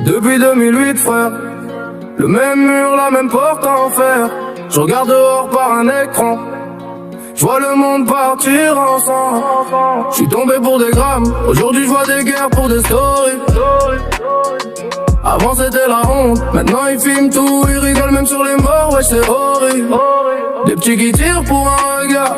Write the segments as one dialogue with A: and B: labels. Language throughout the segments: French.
A: Depuis 2008 frère, le même mur, la même porte en fer. Je regarde dehors par un écran, je vois le monde partir ensemble. Je suis tombé pour des grammes, aujourd'hui je vois des guerres pour des stories. Avant c'était la honte, maintenant ils filment tout, ils rigolent même sur les morts, ouais c'est horrible. Des petits qui tirent pour un regard,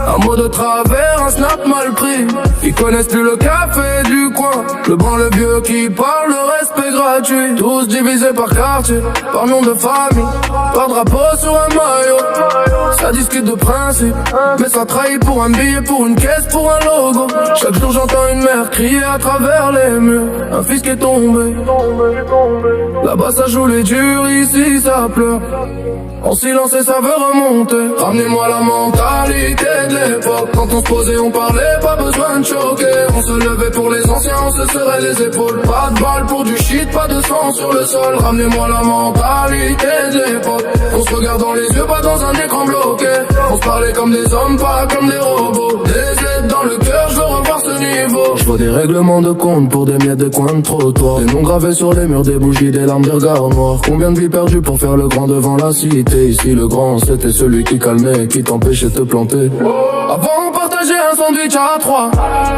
A: un mot de travers, un snap mal pris. Ils connaissent plus le café du coin, le bon le vieux qui parle, le respect gratuit. Tous divisés par quartier, par nom de famille, par drapeau sur un maillot. Ça discute de principe, mais ça trahit pour un billet, pour une caisse, pour un logo. Chaque jour j'entends une mère crier à travers les murs, un fils qui est tombé. Là-bas ça joue les durs, ici ça pleure. En silence et ça veut remonter. Ramenez-moi la mentalité de l'époque. Quand on se posait on parlait, pas besoin de choquer. On se levait pour les anciens, on se serrait les épaules. Pas de balles pour du shit, pas de sang sur le sol. Ramenez-moi la mentalité de l'époque. On se regarde dans les yeux, pas dans un écran bloqué. On se parlait comme des hommes, pas comme des robots. Des aides dans le cœur, je veux revoir ce niveau. Je vois des règlements de compte pour des miettes, des coins de trottoir. Des noms gravés sur les murs, des bougies, des larmes, des regards noirs. Combien de vies perdues pour faire le grand devant la cité. Ici le grand c'était celui qui calmait, qui t'empêchait de te planter. Avant on partageait un sandwich à trois,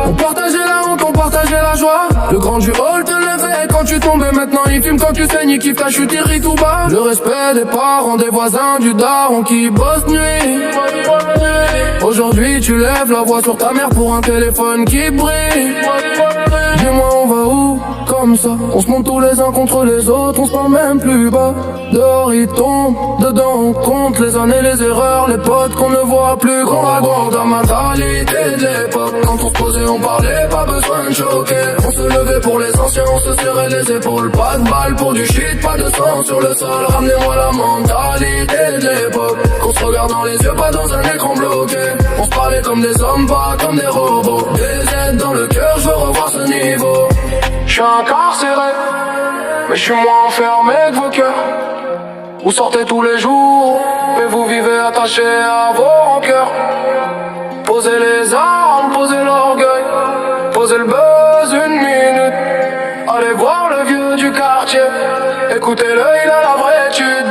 A: on partageait la honte, on partageait la joie. Le grand du hall te levait quand tu tombais, maintenant il filme quand tu saignes, il kiffe ta chute, il rit tout bas. Le respect des parents, des voisins, du daron qui bosse nuit. Aujourd'hui tu lèves la voix sur ta mère pour un téléphone qui brille. Dis-moi on va où comme ça? On se monte tous les uns contre les autres, on se parle même plus bas. Dehors il tombe, dedans on compte les années, les erreurs, les potes qu'on ne voit plus. Qu'on raconte la mentalité de l'époque. Quand on se posait on parlait, pas besoin de choquer. On se levait pour les anciens, on se serrait les épaules. Pas de balles pour du shit, pas de sang sur le sol. Ramenez-moi la mentalité de l'époque. Qu'on se regarde dans les yeux, pas dans un écran bloqué. On se parlait comme des hommes, pas comme des robots. Des aides dans le cœur, je veux revoir ce niveau. Je suis incarcéré, mais je suis moins enfermé que vos cœurs. Vous sortez tous les jours, mais vous vivez attachés à vos rancœurs. Posez les armes, posez l'orgueil, posez le buzz une minute. Allez voir le vieux du quartier, écoutez-le, il a la vraie étude.